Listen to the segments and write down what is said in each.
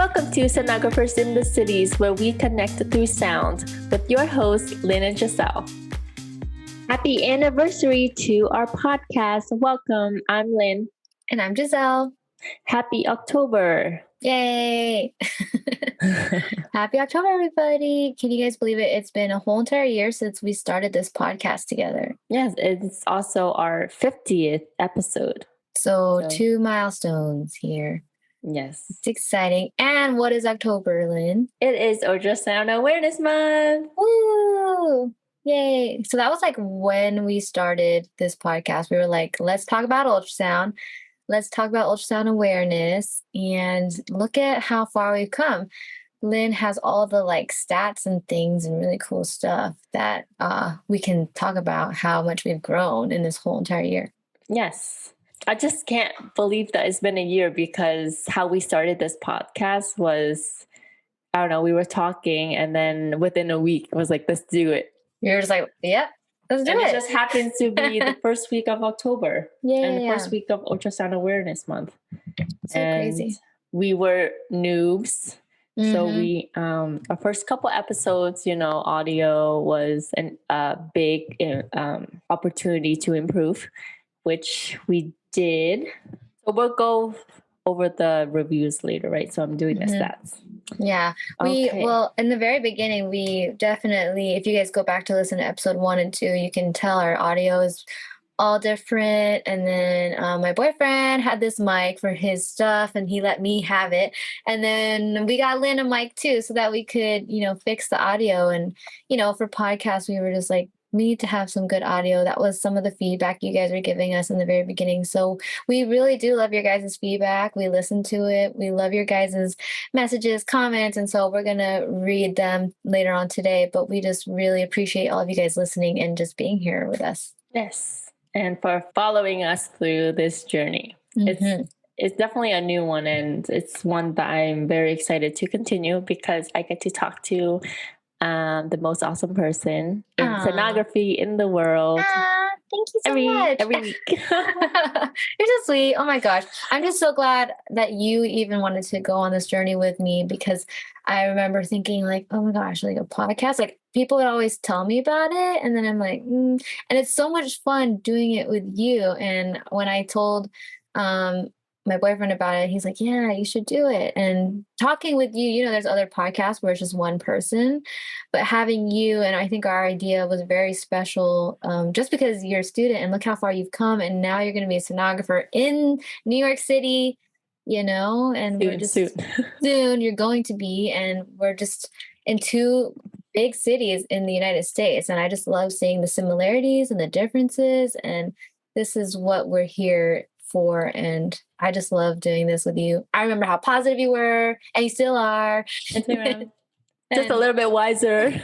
Welcome to Sonographers in the Cities, where we connect through sound with your hosts, Lynn and Giselle. Happy anniversary to our podcast. Welcome. I'm Lynn. And I'm Giselle. Happy October. Yay. Happy October, everybody. Can you guys believe it? It's been a whole entire year since we started this podcast together. Yes, it's also our 50th episode. So 2 milestones here. Yes. It's exciting. And what is October, Lynn? It is Ultrasound Awareness Month. Woo! Yay. So that was like when we started this podcast. We were like, let's talk about ultrasound. Let's talk about ultrasound awareness and look at how far we've come. Lynn has all the like stats and things and really cool stuff that we can talk about how much we've grown in this whole entire year. Yes. I just can't believe that it's been a year, because how we started this podcast was, I don't know, we were talking and then within a week it was like, let's do it. You're just like, yep, let's do it. It just happens to be the first week of October and the first week of Ultrasound Awareness Month. So crazy. We were noobs. Mm-hmm. So we, our first couple episodes, audio was a big opportunity to improve, which we did. So we'll go over the reviews later, right? So I'm doing the stats. Yeah. Well, in the very beginning, we definitely, if you guys go back to listen to episode 1 and 2, you can tell our audio is all different. And then my boyfriend had this mic for his stuff and he let me have it. And then we got Lynn a mic too, so that we could, fix the audio. And, for podcasts, we were just like, we need to have some good audio. That was some of the feedback you guys were giving us in the very beginning. So we really do love your guys' feedback. We listen to it. We love your guys' messages, comments. And so we're going to read them later on today. But we just really appreciate all of you guys listening and just being here with us. Yes. And for following us through this journey. Mm-hmm. It's definitely a new one. And it's one that I'm very excited to continue, because I get to talk to the most awesome person in sonography in the world. Thank you so much. Every week. You're so sweet. Oh my gosh. I'm just so glad that you even wanted to go on this journey with me, because I remember thinking like, oh my gosh, like a podcast, like people would always tell me about it. And then I'm like, and it's so much fun doing it with you. And when I told, my boyfriend about it, he's like, yeah, you should do it. And talking with you, there's other podcasts where it's just one person, but having you, and I think our idea was very special, just because you're a student and look how far you've come. And now you're going to be a sonographer in New York City, and we're just soon you're going to be, and we're just in 2 big cities in the United States. And I just love seeing the similarities and the differences. And this is what we're here for. And I just love doing this with you. I remember how positive you were, and you still are. Just a little bit wiser.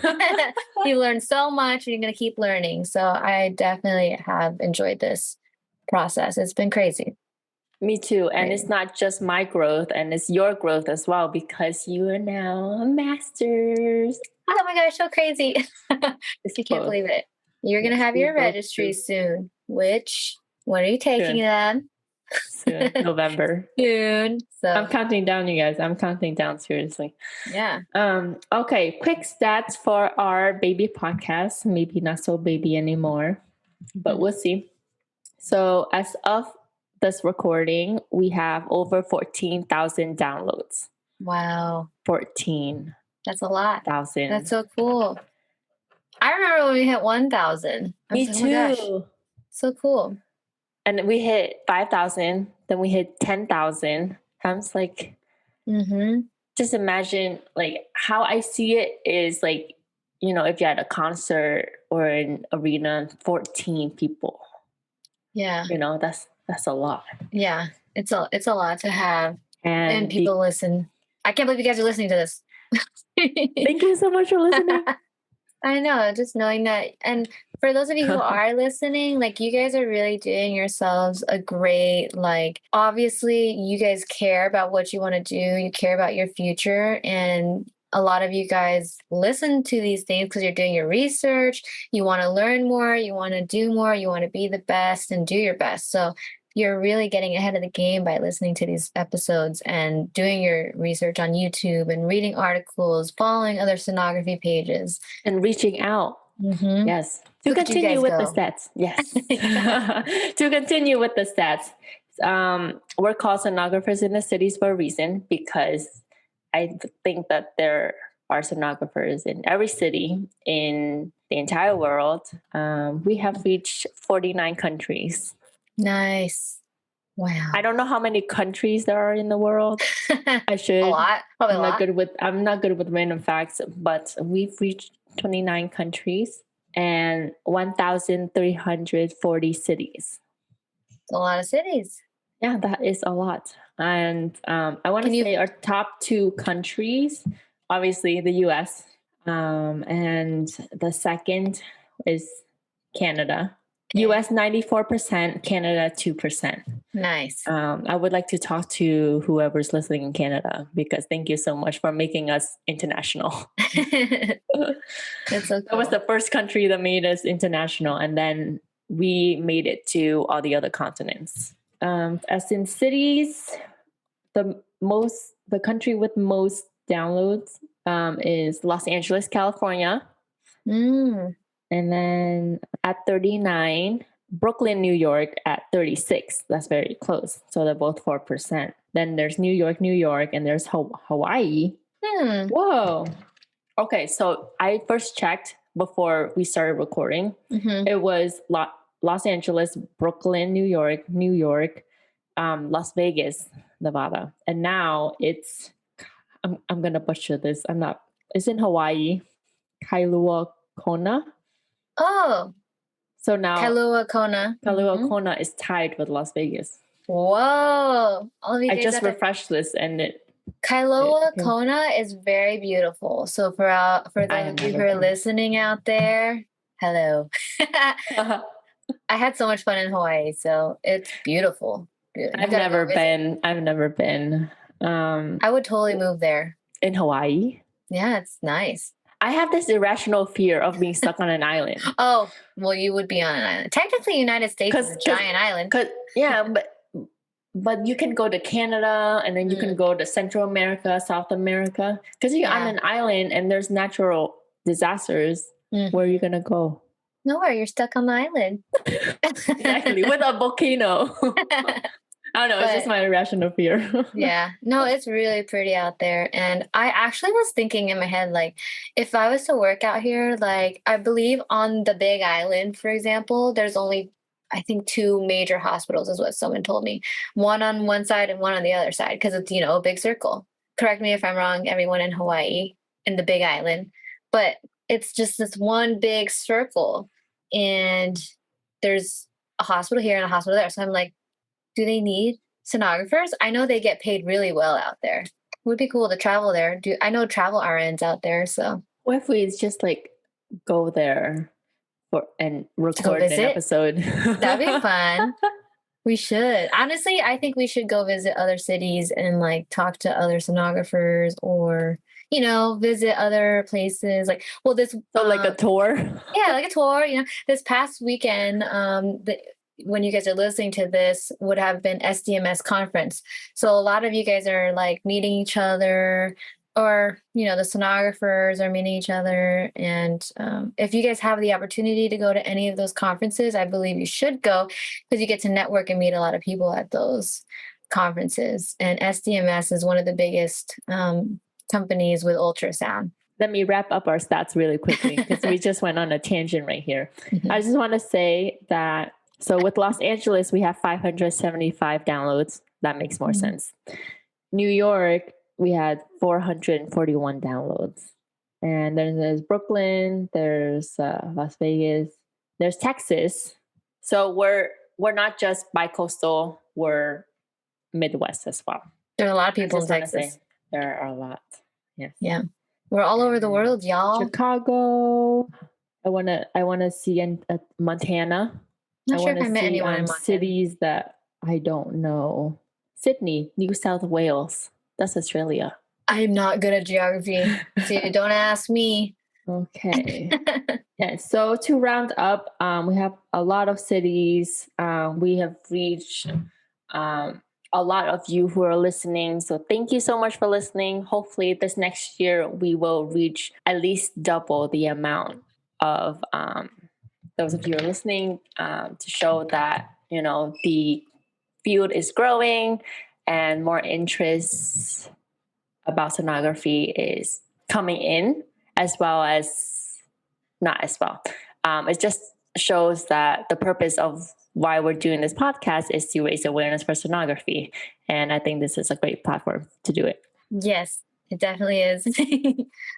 You learned so much, and you're going to keep learning. So I definitely have enjoyed this process. It's been crazy. Me too. And It's not just my growth, and it's your growth as well, because you are now a master's. Oh my gosh, so crazy. You can't believe it. You're going to have your registry soon, when are you taking them? Soon, November. Soon. So I'm counting down, you guys. I'm counting down, seriously. Yeah. Okay, quick stats for our baby podcast. Maybe not so baby anymore, but we'll see. So as of this recording, we have over 14,000 downloads. Wow. 14. That's a lot. 1,000. That's so cool. I remember when we hit 1,000. Me too. Oh my gosh. So cool. And we hit 5,000, then we hit 10,000. I was like, just imagine like how I see it is like, if you're at a concert or an arena, 14 people. Yeah. That's a lot. Yeah. It's a lot to have. And people listen. I can't believe you guys are listening to this. Thank you so much for listening. I know, just knowing that. And for those of you who are listening, like you guys are really doing yourselves a great, obviously you guys care about what you want to do. You care about your future. And a lot of you guys listen to these things because you're doing your research. You want to learn more. You want to do more. You want to be the best and do your best. So you're really getting ahead of the game by listening to these episodes and doing your research on YouTube and reading articles, following other sonography pages. And reaching out. Mm-hmm. Yes. To Look at you continue guys with the go. stats. Yes. Yeah. To continue with the stats. We're called sonographers in the cities for a reason, because I think that there are sonographers in every city in the entire world. We have reached 49 countries. Nice. Wow. I don't know how many countries there are in the world. I should. A lot. Probably a lot. I'm not good with random facts, but we've reached 29 countries and 1,340 cities. It's a lot of cities. Yeah, that is a lot. And I want to say our top 2 countries, obviously the US, and the second is Canada. Okay. US 94%, Canada 2%. Nice. I would like to talk to whoever's listening in Canada, because thank you so much for making us international. That's so cool. That was the first country that made us international, and then we made it to all the other continents. As in cities, the country with most downloads is Los Angeles, California. And then at 39, Brooklyn, New York at 36. That's very close. So they're both 4%. Then there's New York, and there's Hawaii. Whoa. Okay, so I first checked before we started recording. It was Los Angeles, Brooklyn, New York, Las Vegas, Nevada. And now it's, I'm going to butcher this. It's in Hawaii, Kailua Kona. Oh. So now Kailua Kona is tied with Las Vegas. Whoa. I just refreshed this and Kailua Kona is very beautiful. So for those of you who are listening out there, hello. I had so much fun in Hawaii, so it's beautiful. I've never been. I would totally move there. In Hawaii? Yeah, it's nice. I have this irrational fear of being stuck on an island. Oh, well, you would be on an island. Technically, United States is a giant island. Yeah, but you can go to Canada, and then you can go to Central America, South America. Because you're on an island and there's natural disasters. Where are you going to go? Nowhere. You're stuck on the island. Exactly. With a volcano. I don't know. It's just my irrational fear. Yeah. No, it's really pretty out there. And I actually was thinking in my head, like, if I was to work out here, like, I believe on the Big Island, for example, there's only, I think, 2 major hospitals is what someone told me. One on one side and one on the other side, because it's, a big circle. Correct me if I'm wrong, everyone in Hawaii, in the Big Island. But it's just this one big circle. And there's a hospital here and a hospital there. So I'm like, do they need sonographers? I know they get paid really well out there. It would be cool to travel there. I know travel RNs out there, so. What if we just go there and record an episode? That'd be fun. We should. Honestly, I think we should go visit other cities and talk to other sonographers, or visit other places. Like a tour. Yeah, like a tour. This past weekend, when you guys are listening to this, would have been SDMS conference. So a lot of you guys are meeting each other, or the sonographers are meeting each other. And if you guys have the opportunity to go to any of those conferences, I believe you should go, because you get to network and meet a lot of people at those conferences. And SDMS is one of the biggest companies with ultrasound. Let me wrap up our stats really quickly, because we just went on a tangent right here. I just want to say that, so with Los Angeles, we have 575 downloads. That makes more sense. New York, we had 441 downloads. And then there's Brooklyn, there's Las Vegas, there's Texas. So we're not just bi-coastal, we're Midwest as well. There are a lot of people in Texas. There are a lot. Yes. Yeah. We're all over the world, y'all. Chicago. I wanna see in Montana. Not sure if I met anyone in Montana. Cities that I don't know. Sydney, New South Wales. That's Australia. I'm not good at geography. So don't ask me. Okay. Yeah. So to round up, we have a lot of cities. We have reached um, a lot of you who are listening. So thank you so much for listening. Hopefully, this next year we will reach at least double the amount of those of you who are listening, to show that the field is growing and more interest about sonography is coming in, as well as not as well. It just shows that the purpose of why we're doing this podcast is to raise awareness for sonography. And I think this is a great platform to do it. Yes, it definitely is. I If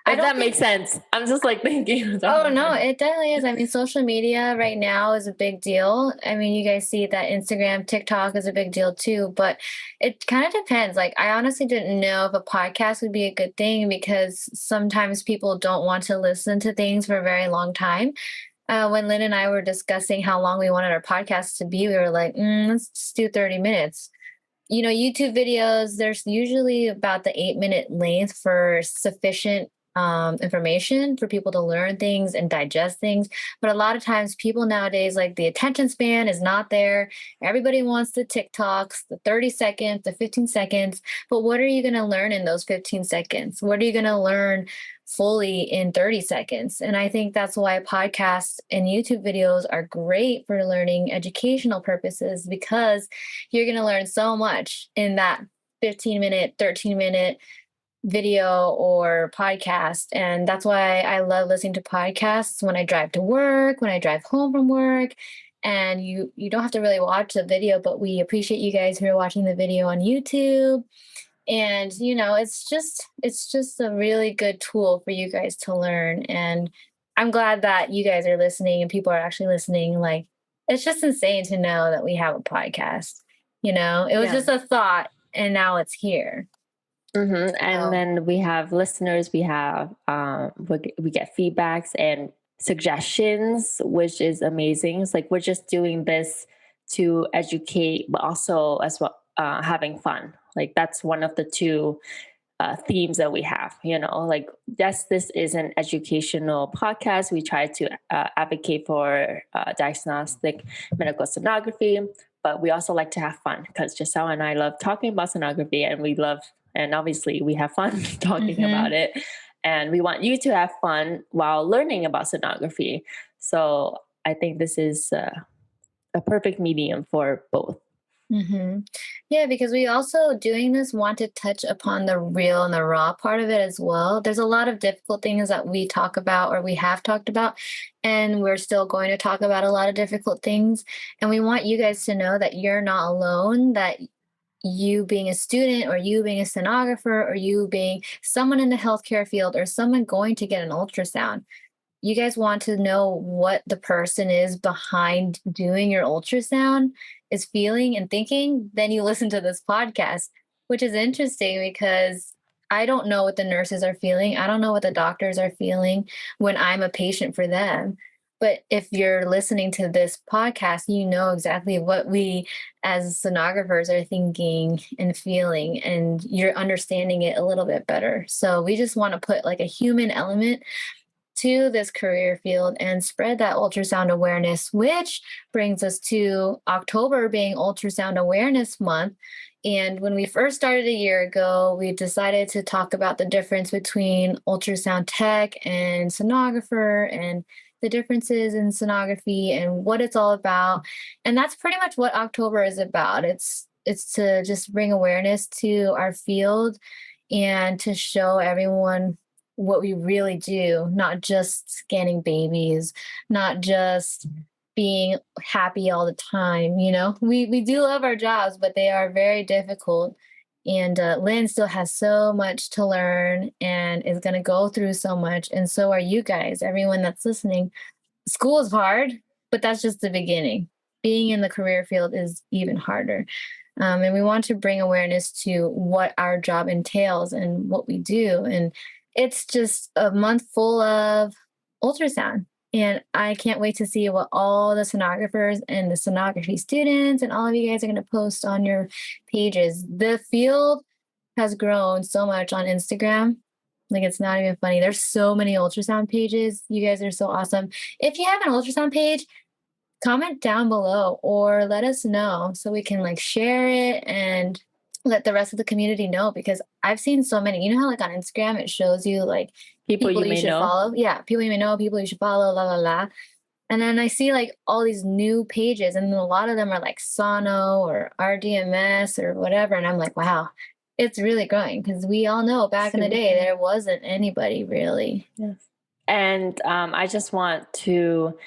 don't that think makes sense. I'm just like thinking. Oh no, it definitely is. I mean, social media right now is a big deal. I mean, you guys see that Instagram, TikTok is a big deal too, but it kind of depends. Like, I honestly didn't know if a podcast would be a good thing because sometimes people don't want to listen to things for a very long time. When Lynn and I were discussing how long we wanted our podcast to be, we were like, let's just do 30 minutes. YouTube videos, there's usually about the 8-minute length for sufficient information for people to learn things and digest things. But a lot of times, people nowadays, like the attention span is not there. Everybody wants the TikToks, the 30 seconds, the 15 seconds. But what are you going to learn in those 15 seconds? What are you going to learn fully in 30 seconds? And I think that's why podcasts and YouTube videos are great for learning educational purposes, because you're going to learn so much in that 15-minute, 13-minute video or podcast. And that's why I love listening to podcasts when I drive to work, when I drive home from work. And you don't have to really watch the video, but we appreciate you guys who are watching the video on YouTube. And it's just a really good tool for you guys to learn. And I'm glad that you guys are listening and people are actually listening. Like, it's just insane to know that we have a podcast. It was Yeah. just a thought and now it's here. And then we have listeners, we have we get feedbacks and suggestions, which is amazing. It's like we're just doing this to educate, but also as well having fun. Like that's one of the two themes that we have. Like yes, this is an educational podcast. We try to advocate for diagnostic medical sonography, but we also like to have fun because Giselle and I love talking about sonography, and obviously we have fun talking about it. And we want you to have fun while learning about sonography. So I think this is a perfect medium for both. Yeah, because we also doing this want to touch upon the real and the raw part of it as well. There's a lot of difficult things that we talk about or we have talked about, and we're still going to talk about a lot of difficult things. And we want you guys to know that you're not alone, that you being a student or you being a sonographer or you being someone in the healthcare field or someone going to get an ultrasound, you guys want to know what the person is behind doing your ultrasound is feeling and thinking, then you listen to this podcast, which is interesting because I don't know what the nurses are feeling. I don't know what the doctors are feeling when I'm a patient for them. But if you're listening to this podcast, you know exactly what we as sonographers are thinking and feeling, and you're understanding it a little bit better. So we just want to put like a human element to this career field and spread that ultrasound awareness, which brings us to October being Ultrasound Awareness Month. And when we first started a year ago, we decided to talk about the difference between ultrasound tech and sonographer and the differences in sonography and what it's all about. And that's pretty much what October is about. It's to just bring awareness to our field and to show everyone what we really do, not just scanning babies, not just being happy all the time. We do love our jobs, but they are very difficult. And Lynn still has so much to learn and is going to go through so much. And so are you guys, everyone that's listening. School is hard, but that's just the beginning. Being in the career field is even harder. And we want to bring awareness to what our job entails and what we do. And it's just a month full of ultrasound. And I can't wait to see what all the sonographers and the sonography students and all of you guys are going to post on your pages. The field has grown so much on Instagram. Like, it's not even funny. There's so many ultrasound pages. You guys are so awesome. If you have an ultrasound page, comment down below or let us know so we can like share it and let the rest of the community know, because I've seen so many. You know how like on Instagram it shows you like People people you you may should know. follow? Yeah, people you may know, people you should follow, la la la. And then I see like all these new pages, and a lot of them are like Sono or RDMS or whatever. And I'm like, wow, it's really growing, because we all know back in the day there wasn't anybody really. Yes. And I just want to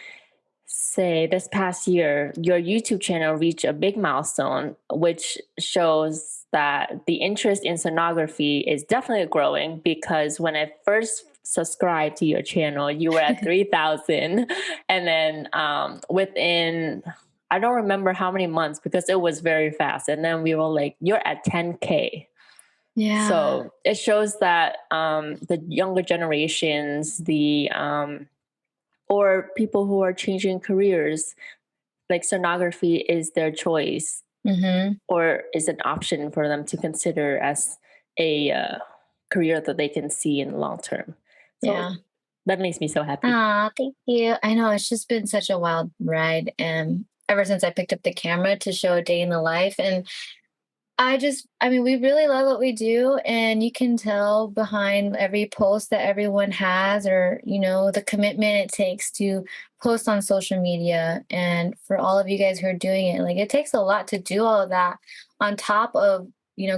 say this past year, your YouTube channel reached a big milestone, which shows that the interest in sonography is definitely growing, because when I first subscribed to your channel, you were at 3,000. And then within, I don't remember how many months because it was very fast. And then we were like, you're at 10K. Yeah. So it shows that the younger generations, or people who are changing careers, like sonography is their choice, or is an option for them to consider as a career that they can see in the long term. So Yeah. that makes me so happy. Ah, thank you. I know it's just been such a wild ride, and ever since I picked up the camera to show a day in the life. And I mean, we really love what we do, and you can tell behind every post that everyone has, or, the commitment it takes to post on social media. And for all of you guys who are doing it, like, it takes a lot to do all of that on top of,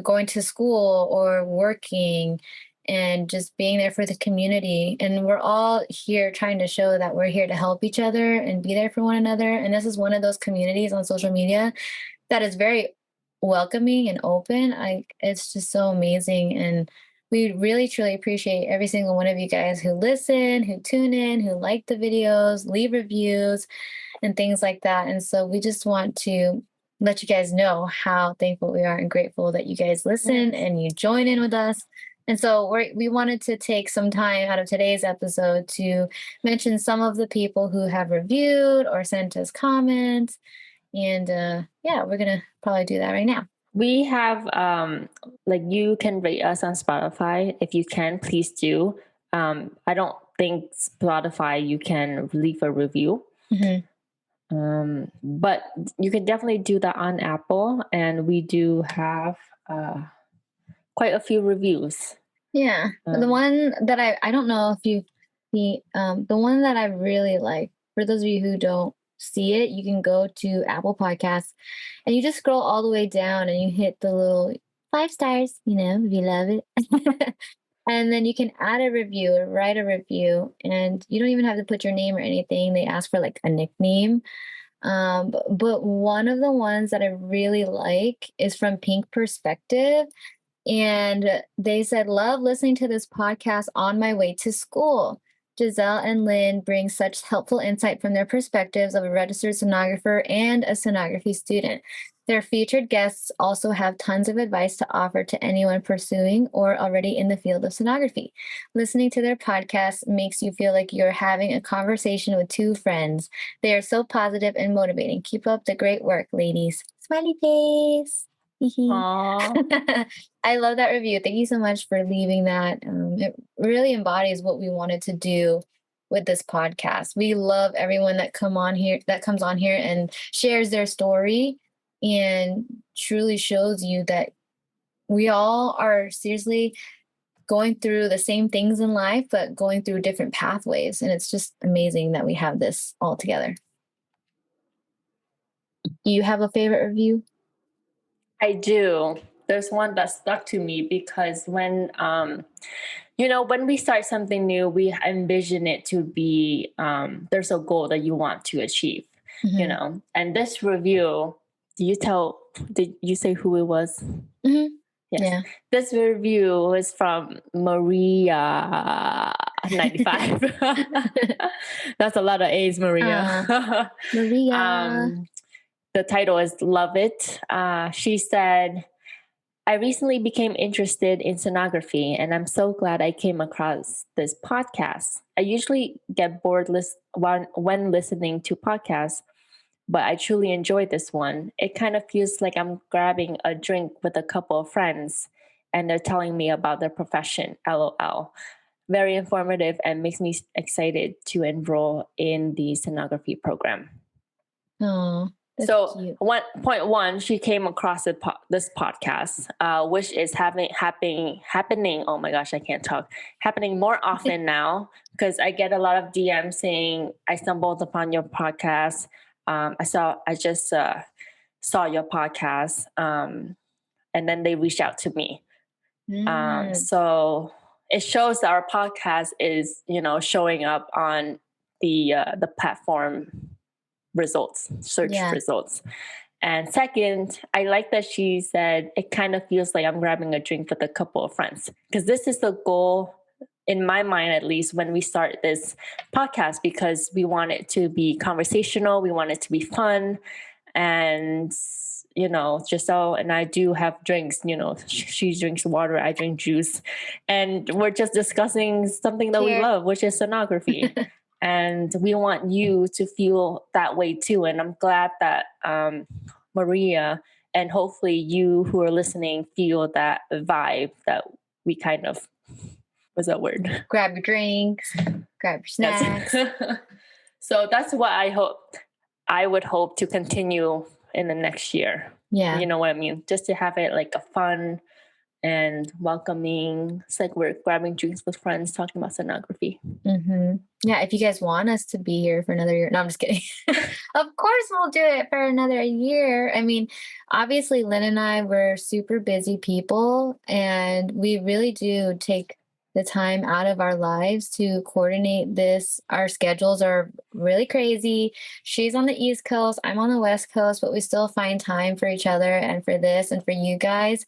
going to school or working and just being there for the community. And we're all here trying to show that we're here to help each other and be there for one another. And this is one of those communities on social media that is very welcoming and open. It's just so amazing. And we really truly appreciate every single one of you guys who listen, who tune in, who like the videos, leave reviews and things like that. And so we just want to let you guys know how thankful we are and grateful that you guys listen and you join in with us. And so we wanted to take some time out of today's episode to mention some of the people who have reviewed or sent us comments. And yeah, we're going to probably do that right now. We have, like, you can rate us on Spotify. If you can, please do. I don't think Spotify, you can leave a review. But you can definitely do that on Apple. And we do have quite a few reviews. Yeah. The one that I don't know if you, the one that I really like, for those of you who don't see it, you can go to Apple Podcasts and you just scroll all the way down and you hit the little 5 stars, if you love it. And then you can add a review or write a review, and you don't even have to put your name or anything. They ask for like a nickname. But one of the ones that I really like is from Pink Perspective. And they said, love listening to this podcast on my way to school. Giselle and Lynn bring such helpful insight from their perspectives of a registered sonographer and a sonography student. Their featured guests also have tons of advice to offer to anyone pursuing or already in the field of sonography. Listening to their podcast makes you feel like you're having a conversation with two friends. They are so positive and motivating. Keep up the great work, ladies. Smiley face. I love that review. Thank you so much for leaving that. It really embodies what we wanted to do with this podcast. We love everyone that comes on here and shares their story and truly shows you that we all are seriously going through the same things in life, but going through different pathways. And it's just amazing that we have this all together. Do you have a favorite review? I do. There's one that stuck to me because when we start something new, we envision it to be, there's a goal that you want to achieve, and this review, did you say who it was? Mm-hmm. Yes. Yeah. This review was from Maria 95. That's a lot of A's, Maria. Maria. The title is Love It. She said, I recently became interested in sonography, and I'm so glad I came across this podcast. I usually get bored when listening to podcasts, but I truly enjoyed this one. It kind of feels like I'm grabbing a drink with a couple of friends and they're telling me about their profession. LOL. Very informative and makes me excited to enroll in the sonography program. Oh, that's So cute. 1.1, she came across this podcast, which is happening. Oh my gosh, I can't talk. Happening more often now because I get a lot of DMs saying I stumbled upon your podcast. I just saw your podcast, and then they reached out to me. Mm, So it shows that our podcast is, showing up on the platform results, search yeah. results. And second, I like that she said it kind of feels like I'm grabbing a drink with a couple of friends, because this is the goal in my mind, at least, when we start this podcast, because we want it to be conversational, we want it to be fun. And Giselle and I do have drinks. She drinks water, I drink juice, and we're just discussing something that we Cheers. love, which is sonography. And we want you to feel that way too. And I'm glad that Maria, and hopefully you who are listening, feel that vibe that we kind of, what's that word? Grab your drinks, grab your snacks. So that's what I would hope to continue in the next year. Yeah. You know what I mean? Just to have it like a fun and welcoming. It's like we're grabbing drinks with friends talking about sonography. Yeah, if you guys want us to be here for another year, no, I'm just kidding. Of course, we'll do it for another year. I mean, obviously, Lynn and I were super busy people, and we really do take the time out of our lives to coordinate this. Our schedules are really crazy. She's on the East Coast, I'm on the West Coast, but we still find time for each other and for this and for you guys.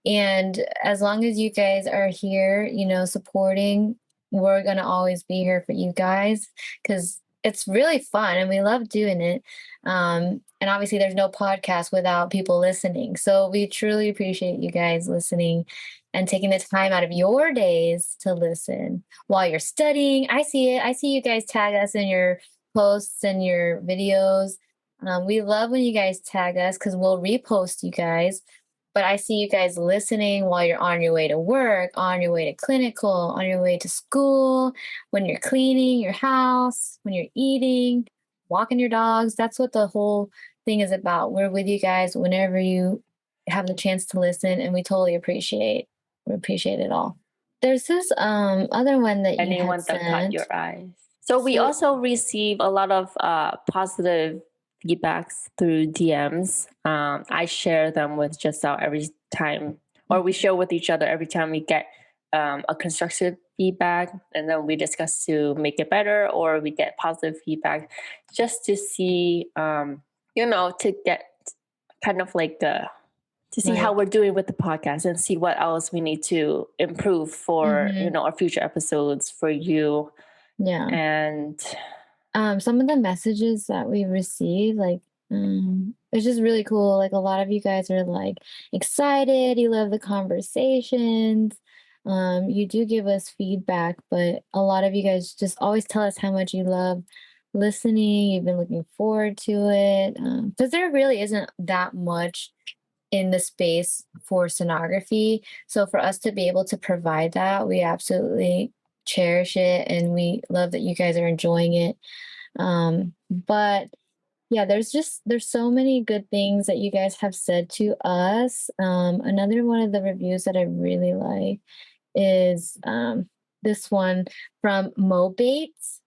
And as long as you guys are here, supporting, we're going to always be here for you guys because it's really fun and we love doing it. And obviously, there's no podcast without people listening. So we truly appreciate you guys listening and taking the time out of your days to listen while you're studying. I see it. I see you guys tag us in your posts and your videos. We love when you guys tag us because we'll repost you guys, but I see you guys listening while you're on your way to work, on your way to clinical, on your way to school, when you're cleaning your house, when you're eating, walking your dogs. That's what the whole thing is about. We're with you guys whenever you have the chance to listen, and we appreciate it all. There's this other one that you had Anyone that caught sent. your eyes. So we So also receive a lot of positive feedbacks through DMs. I share them with Giselle every time, or we share with each other every time we get a constructive feedback, and then we discuss to make it better, or we get positive feedback just to see, to get kind of like to see how Right. we're doing with the podcast and see what else we need to improve for Mhm. our future episodes for you. Yeah. And Some of the messages that we receive, like, it's just really cool. Like, a lot of you guys are like excited, you love the conversations. You do give us feedback, but a lot of you guys just always tell us how much you love listening. You've been looking forward to it. Because there really isn't that much in the space for sonography. So for us to be able to provide that, we absolutely cherish it and we love that you guys are enjoying it. But yeah, there's so many good things that you guys have said to us. Another one of the reviews that I really like is this one from Mo Bates.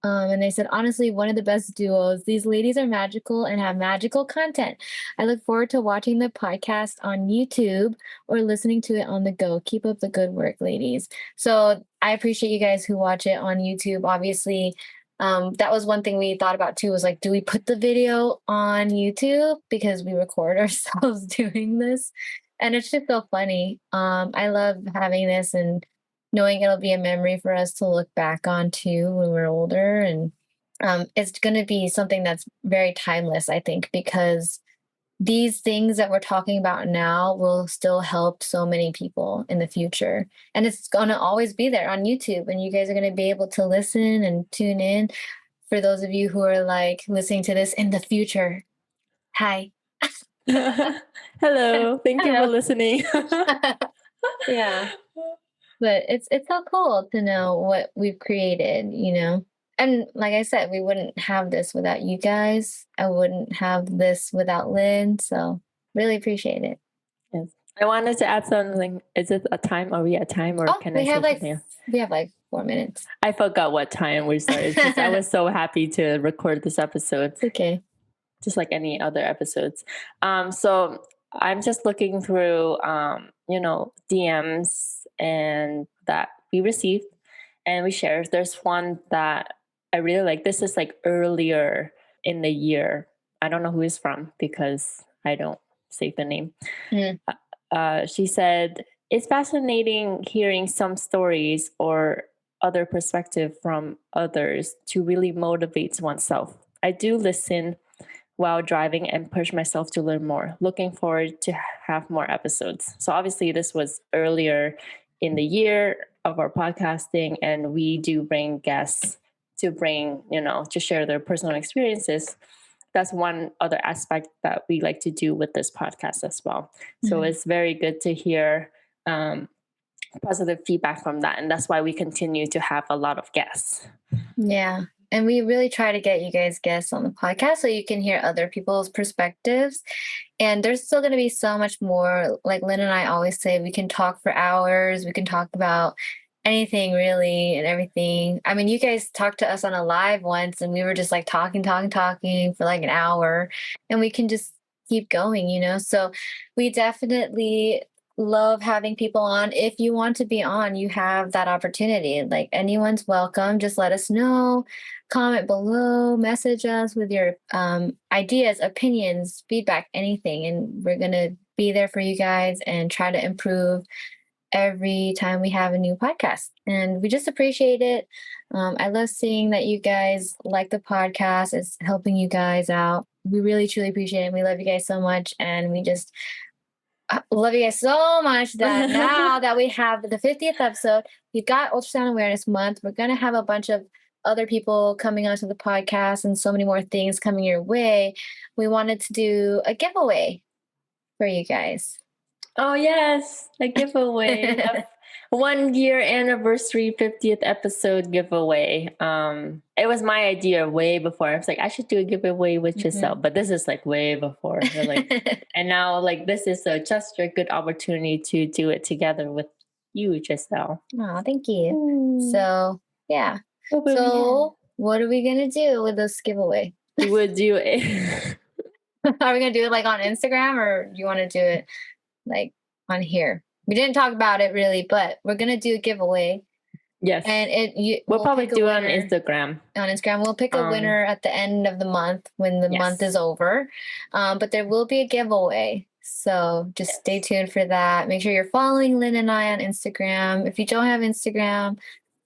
And they said, honestly, one of the best duos. These ladies are magical and have magical content. I look forward to watching the podcast on YouTube or listening to it on the go. Keep up the good work, ladies. So I appreciate you guys who watch it on YouTube. Obviously, that was one thing we thought about too, was like, do we put the video on YouTube? Because we record ourselves doing this. And it's just so funny. I love having this and knowing it'll be a memory for us to look back on too when we're older. And it's going to be something that's very timeless, I think, because these things that we're talking about now will still help so many people in the future. And it's going to always be there on YouTube. And you guys are going to be able to listen and tune in. For those of you who are like listening to this in the future, hi. hello, thank you for Hello. listening. Yeah. But it's so cool to know what we've created, you know? And like I said, we wouldn't have this without you guys. I wouldn't have this without Lynn. So really appreciate it. Yes. I wanted to add something. Is it a time? Are we at time or Oh, can I say something? we have like 4 minutes. I forgot what time we started. It's just I was so happy to record this episode. It's okay. Just like any other episodes. So I'm just looking through, DMs and that we received and we shared. There's one that I really like. This is like earlier in the year. I don't know who it's from because I don't save the name. Mm. She said, it's fascinating hearing some stories or other perspective from others to really motivate oneself. I do listen while driving and push myself to learn more. Looking forward to have more episodes. So obviously this was earlier in the year of our podcasting, and we do bring guests to to share their personal experiences. That's one other aspect that we like to do with this podcast as well. So it's very good to hear positive feedback from that. And that's why we continue to have a lot of guests. Yeah. And we really try to get you guys guests on the podcast so you can hear other people's perspectives. And there's still going to be so much more. Like Lynn and I always say, we can talk for hours. We can talk about anything really and everything. I mean, you guys talked to us on a live once and we were just like talking for like an hour, and we can just keep going, you know? So we definitely love having people on. If you want to be on, you have that opportunity. Like anyone's welcome. Just let us know, comment below, message us with your ideas, opinions, feedback, anything. And we're going to be there for you guys and try to improve every time we have a new podcast. And we just appreciate it. I love seeing that you guys like the podcast. It's helping you guys out. We really, truly appreciate it. We love you guys so much. And we just love you guys so much that now that we have the 50th episode, we've got Ultrasound Awareness Month. We're going to have a bunch of other people coming onto the podcast and so many more things coming your way. We wanted to do a giveaway for you guys. Oh, yes, a giveaway. 1 year anniversary 50th episode giveaway. It was my idea way before. I was like, I should do a giveaway with Giselle, but this is like way before. And now like this is just a good opportunity to do it together with you, Giselle. Oh, thank you. So yeah. So what are we gonna do with this giveaway? We would do it. Are we gonna do it like on Instagram, or do you want to do it like on here? We didn't talk about it really, but we're gonna do a giveaway. Yes. And we'll probably do it on Instagram. On Instagram, we'll pick a winner at the end of the month when the month is over. But there will be a giveaway. So just stay tuned for that. Make sure you're following Lynn and I on Instagram. If you don't have Instagram,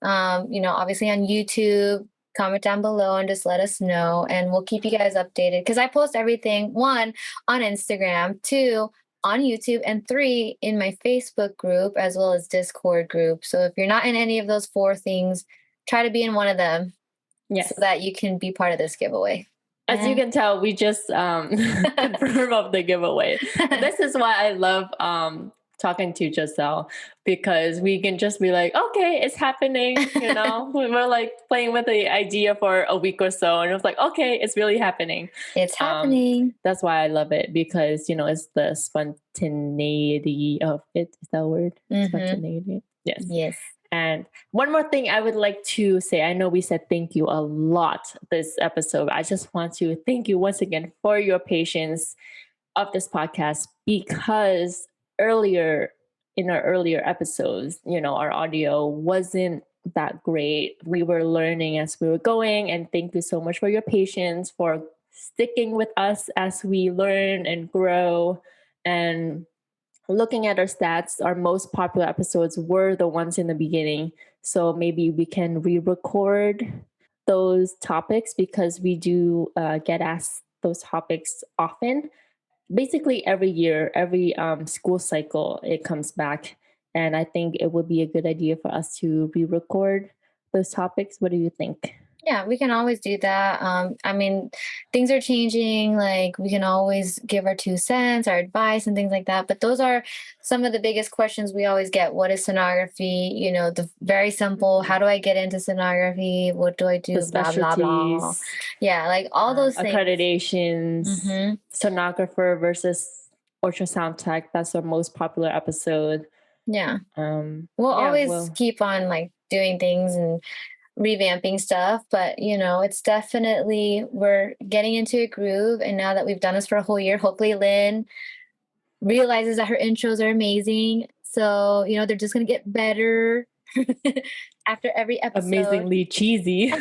obviously on YouTube, comment down below and just let us know. And we'll keep you guys updated because I post everything, 1, on Instagram, 2, on YouTube, and 3, in my Facebook group as well as Discord group. So if you're not in any of those 4 things, try to be in one of them so that you can be part of this giveaway. As you can tell, we just confirm of the giveaway. This is why I love talking to Giselle, because we can just be like, okay, it's happening. We're like playing with the idea for a week or so, and it's like, okay, it's really happening. It's happening. That's why I love it, because it's the spontaneity of it. Is that a word? Spontaneity. Yes. And one more thing I would like to say, I know we said thank you a lot this episode. I just want to thank you once again for your patience of this podcast, because in our earlier episodes, our audio wasn't that great. We were learning as we were going, and thank you so much for your patience, for sticking with us as we learn and grow. And looking at our stats, our most popular episodes were the ones in the beginning. So maybe we can re-record those topics, because we do get asked those topics often. Basically every year, every school cycle, it comes back. And I think it would be a good idea for us to re-record those topics. What do you think? Yeah, we can always do that. I mean, things are changing. Like, we can always give our 2 cents, our advice, and things like that. But those are some of the biggest questions we always get. What is sonography? The very simple, how do I get into sonography? What do I The do? Blah, blah, blah. specialties, Yeah, like all those things. accreditations, Hmm. sonographer versus ultrasound tech. That's our most popular episode. Yeah. We'll Yeah, always well, keep on like doing things and revamping stuff, but it's definitely, we're getting into a groove. And now that we've done this for a whole year, hopefully Lynn realizes that her intros are amazing. So, they're just going to get better after every episode. amazingly cheesy.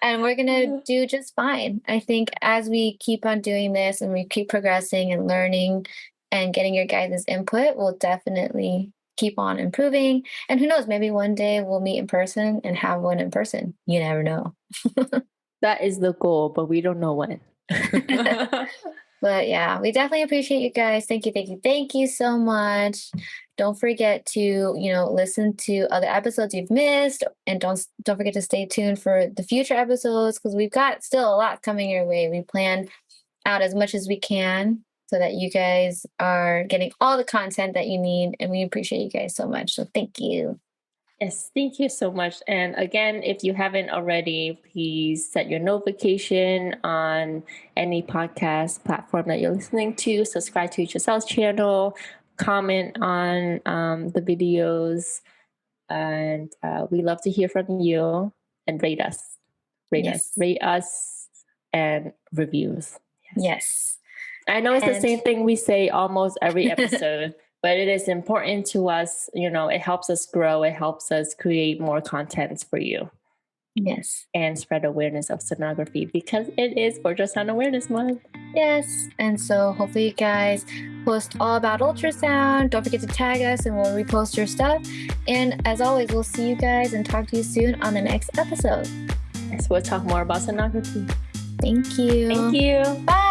And we're going to do just fine. I think as we keep on doing this and we keep progressing and learning and getting your guys' input, we'll definitely keep on improving. And who knows, maybe one day we'll meet in person and have one in person. You never know. That is the goal, but we don't know when. But yeah, we definitely appreciate you guys. Thank you, thank you, thank you so much. Don't forget to, listen to other episodes you've missed, and don't forget to stay tuned for the future episodes, because we've got still a lot coming your way. We plan out as much as we can so that you guys are getting all the content that you need, and we appreciate you guys so much. So thank you. Yes, thank you so much. And again, if you haven't already, please set your notification on any podcast platform that you're listening to. Subscribe to Giselle's channel, comment on the videos, and we love to hear from you. And rate us, Yes. rate us, and reviews. Yes. I know it's the same thing we say almost every episode. But it is important to us, it helps us grow. It helps us create more contents for you. Yes. And spread awareness of sonography, because it is Ultrasound Awareness Month. Yes. And so hopefully you guys post all about ultrasound. Don't forget to tag us and we'll repost your stuff. And as always, we'll see you guys and talk to you soon on the next episode. Yes, we'll talk more about sonography. Thank you. Thank you. Bye.